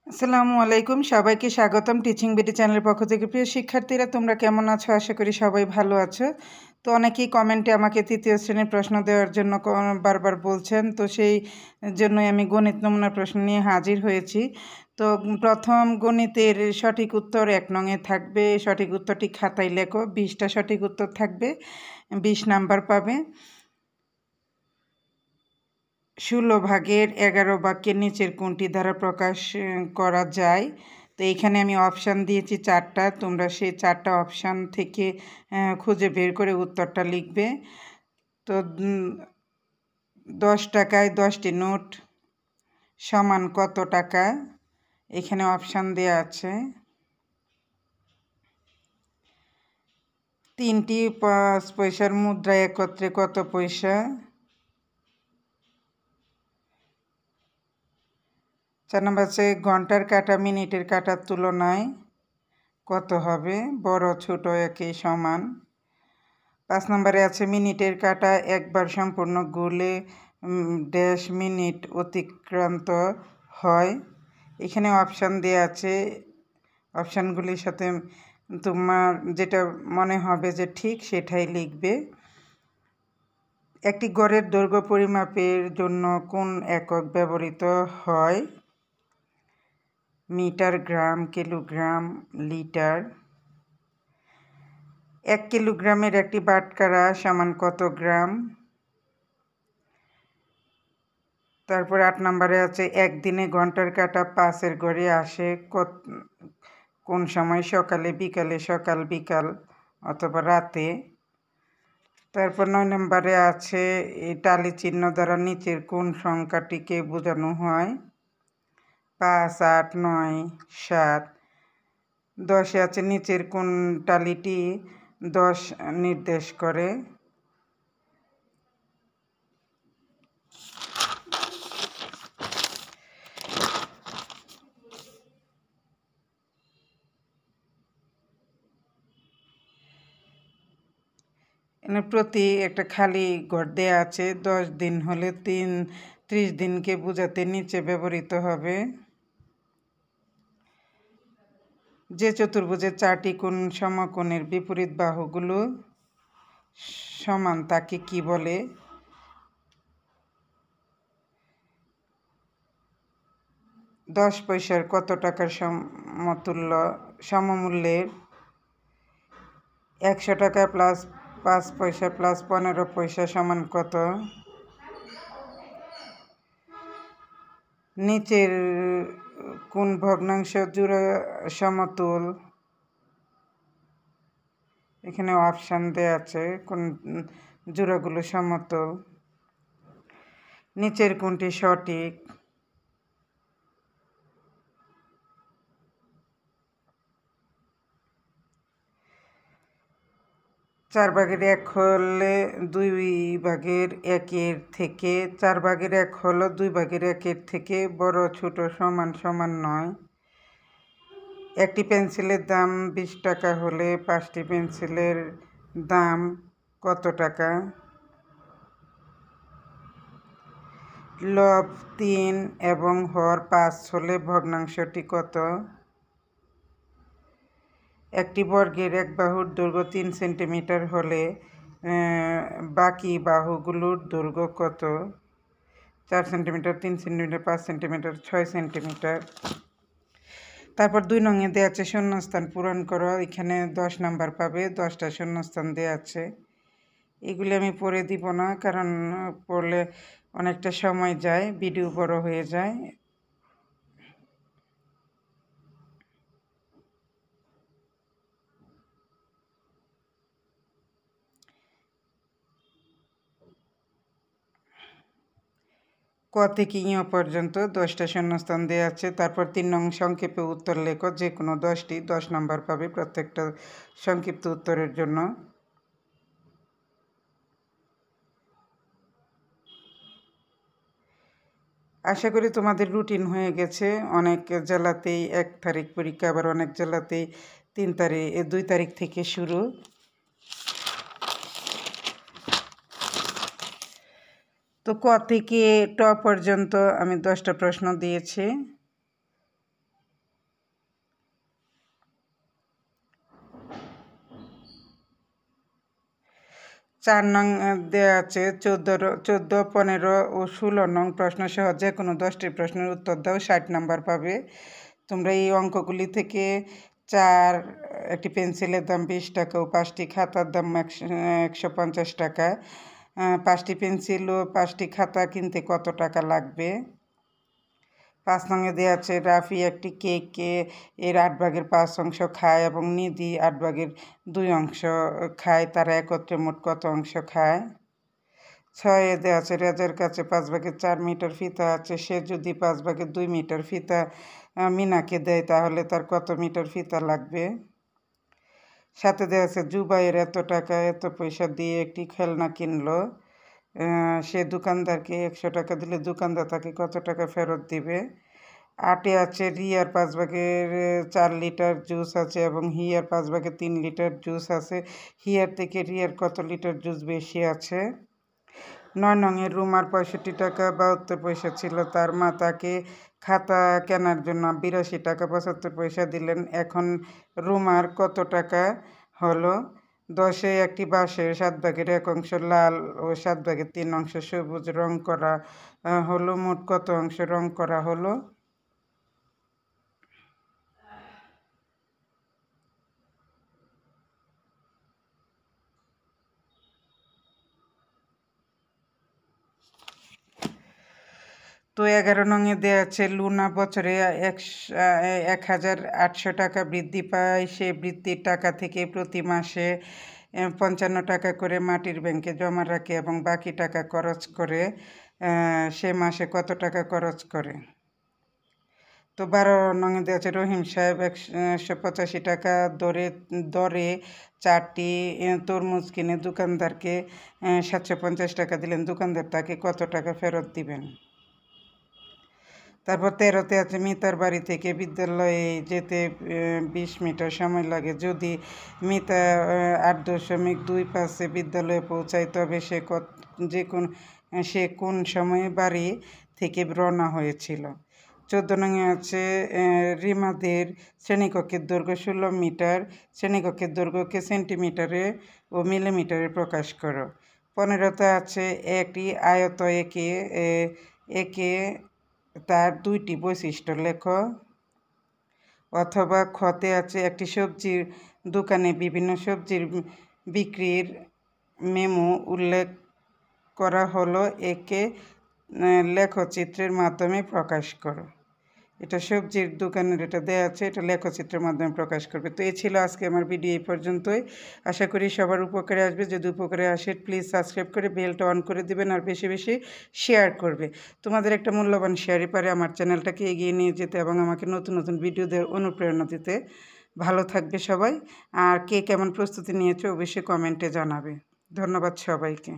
আসসালামু আলাইকুম, সবাইকে স্বাগতম টিচিং বিডি চ্যানেলের পক্ষ থেকে। প্রিয় শিক্ষার্থীরা, তোমরা কেমন আছো? আশা করি সবাই ভালো আছো। তো অনেকেই কমেন্টে আমাকে তৃতীয় শ্রেণীর প্রশ্ন দেওয়ার জন্য বারবার বলছেন, তো সেই জন্যই আমি গণিত নমুনার প্রশ্ন নিয়ে হাজির হয়েছি। তো প্রথম গণিতের সঠিক উত্তর 1 নংয়ে থাকবে। সঠিক উত্তরটি খাতায় লেখো। 20টা সঠিক উত্তর থাকবে, 20 নাম্বার পাবে। 16 ভাগের 11 বাক্যের নিচের কোনটি দ্বারা প্রকাশ করা যায়? তো এইখানে আমি অপশান দিয়েছি 4টা। তোমরা সেই 4টা অপশান থেকে খুঁজে বের করে উত্তরটা লিখবে। তো 10 টাকায় 10টি নোট সমান কত টাকা? এখানে অপশান দেওয়া আছে। 3টি 5 পয়সার মুদ্রা একত্রে কত পয়সা? 4 নম্বর আছে ঘন্টার কাঁটা মিনিটের কাঁটার তুলনায় কত হবে? বড় ছোট একই সমান। 5 নম্বরে আছে মিনিটের কাঁটা একবার সম্পূর্ণ ঘুরলে ড্যাশ মিনিট অতিক্রান্ত হয়। এখানে অপশান দেওয়া আছে। অপশানগুলির সাথে তোমার যেটা মনে হবে যে ঠিক সেটাই লিখবে। একটি গড়ের দৈর্ঘ্য পরিমাপের জন্য কোন একক ব্যবহৃত হয়? মিটার, গ্রাম, কিলোগ্রাম, লিটার। 1 কিলোগ্রামের একটি বাটখারা সমান কত গ্রাম? তারপর 8 নম্বরে আছে একদিনে ঘন্টার কাঁটা 5-এর ঘড়ি আসে কোন সময়? সকালে, বিকালে, সকাল বিকাল অথবা রাতে। তারপর 9 নম্বরে আছে এই টালি চিহ্ন দ্বারা নিচের কোন সংখ্যাটিকে বোঝানো হয়? 5, 8, 9, 7। 10-এ আছে নিচের কোন টালিটি 10 নির্দেশ করে? প্রতি একটা খালি ঘর দেয়া আছে। 10 দিন হলে 30 দিনকে বোঝাতে নিচে ব্যবহৃত হবে। যে চতুর্ভুজের 4টি কোণ সমকোণের বিপরীত বাহুগুলো সমান তাকে কি বলে? 10 পয়সার কত টাকার সমমূল্যের? 100 টাকা প্লাস 5 পয়সা প্লাস 15 পয়সা সমান কত? নিচের কোন ভগ্নাংশ জোড়া সমতুল? এখানে অপশান দেওয়া আছে কোন জোড়াগুলো সমতুল। নিচের কোনটি সঠিক? 4 ভাগের 1 হলে 2 ভাগের 1-এর থেকে 4 ভাগের 1 হলো 2 ভাগের 1-এর থেকে বড়, ছোট, সমান সমান নয়। একটি পেন্সিলের দাম 20 টাকা হলে 5টি পেন্সিলের দাম কত টাকা? লব 3 এবং হর 5 হলে ভগ্নাংশটি কত? একটি বর্গের এক বাহুর দৈর্ঘ্য 3 সেন্টিমিটার হলে বাকি বাহুগুলোর দৈর্ঘ্য কত? 4 সেন্টিমিটার, 3 সেন্টিমিটার, 5 সেন্টিমিটার, 6 সেন্টিমিটার। তারপর 2 নংয়ে দেওয়া আছে শূন্যস্থান পূরণ করো। এখানে 10 নাম্বার পাবে। 10টা শূন্যস্থান দেওয়া আছে। এগুলি আমি পড়ে দিব না, কারণ পড়লে অনেকটা সময় যায়, ভিডিও বড় হয়ে যায়। ক থেকে ইঁ পর্যন্ত 10টা শূন্যস্থান দেওয়া আছে। তারপর 3 নং সংক্ষেপে উত্তর লেখো। যে কোনো 10টি 10 নাম্বার পাবে প্রত্যেকটা সংক্ষিপ্ত উত্তরের জন্য। আশা করি তোমাদের রুটিন হয়ে গেছে। অনেক জেলাতেই 1 তারিখ পরীক্ষা, আবার অনেক জেলাতেই 2 তারিখ থেকে শুরু। তো ক থেকে ট পর্যন্ত আমি 10টা প্রশ্ন দিয়েছি। 4 নং দেওয়া আছে 14, 15 ও 16 নং প্রশ্ন সহ যে কোনো 10টি প্রশ্নের উত্তর দাও, 60 নাম্বার পাবে। তোমরা এই অঙ্কগুলি থেকে একটি পেন্সিলের দাম 20 টাকা ও 5টি খাতার দাম 150 টাকা। 5টি পেন্সিল ও 5টি খাতা কিনতে কত টাকা লাগবে? 5 নংয়ে দেওয়া আছে রাফি একটি কেককে এর 8 ভাগের 5 অংশ খায় এবং নিধি 8 ভাগের 2 অংশ খায়, তারা একত্রে মোট কত অংশ খায়? 6 দেওয়া আছে রেজার কাছে 5 ভাগের 4 মিটার ফিতা আছে, সে যদি 5 ভাগের 2 মিটার ফিতা মিনাকে দেয় তাহলে তার কত মিটার ফিতা লাগবে? 7 দেওয়া আছে জুবাইয়ের এত টাকা এত পয়সা দিয়ে একটি খেলনা কিনলো, সে দোকানদারকে 100 টাকা দিলে দোকানদার তাকে কত টাকা ফেরত দিবে? 8 আছে রিয়ার 5 ভাগের 4 লিটার জুস আছে এবং হিয়ার 5 ভাগের 3 লিটার জুস আছে, হিয়ার থেকে রিয়ার কত লিটার জুস বেশি আছে? 9 নংয়ে রুমার 65 টাকা 72 পয়সা ছিল, তার মা তাকে খাতা কেনার জন্য 82 টাকা 75 পয়সা দিলেন, এখন রুমার কত টাকা হলো? 10 একটি বাঁশের 7 ভাগের 1 অংশ লাল ও 7 ভাগের 3 অংশ সবুজ রং করা হলো, মোট কত অংশ রং করা হলো? তো 11 নংয়ে দেওয়া আছে লুনা বছরে 1800 টাকা বৃদ্ধি পায়, সে বৃদ্ধির টাকা থেকে প্রতি মাসে 55 টাকা করে মাটির ব্যাংকে জমা রাখে এবং বাকি টাকা খরচ করে, সে মাসে কত টাকা খরচ করে? তো 12 নংয়ে দেওয়া আছে রহিম সাহেব 185 টাকা দরে 4টি তরমুজ কিনে দোকানদারকে 750 টাকা দিলেন, দোকানদার তাকে কত টাকা ফেরত দিবেন? তারপর 13তে আছে মিতার বাড়ি থেকে বিদ্যালয়ে যেতে 20 মিটার সময় লাগে, যদি মিতা 8.25 বিদ্যালয়ে পৌঁছায় তবে সে কোন সময়ে বাড়ি থেকে রওনা হয়েছিল? 14 নংয়ে আছে রিমাদের শ্রেণীকক্ষের দৈর্ঘ্য 16 মিটার, শ্রেণীকক্ষের দৈর্ঘ্যকে সেন্টিমিটারে ও মিলিমিটারে প্রকাশ করো। 15তে আছে একটি আয়ত একে তার 2টি বৈশিষ্ট্য লেখো। অথবা খতে আছে একটি সবজির দোকানে বিভিন্ন সবজির বিক্রির মেমো উল্লেখ করা হলো, একে লেখচিত্রের মাধ্যমে প্রকাশ করো। এটা সবজির দোকানের এটা দেওয়া আছে, এটা লেখচিত্রের মাধ্যমে প্রকাশ করবে। তো এই ছিল আজকে আমার ভিডিও এই পর্যন্তই। আশা করি সবার উপকারে আসবে। যদি উপকারে আসে প্লিজ সাবস্ক্রাইব করে বেলটা অন করে দিবেন আর বেশি বেশি শেয়ার করবে। তোমাদের একটা মূল্যবান শেয়ারই পারে আমার চ্যানেলটাকে এগিয়ে নিয়ে যেতে এবং আমাকে নতুন নতুন ভিডিও দেওয়ার অনুপ্রেরণা দিতে। ভালো থাকবে সবাই, আর কে কেমন প্রস্তুতি নিয়েছে অবশ্যই কমেন্টে জানাবে। ধন্যবাদ সবাইকে।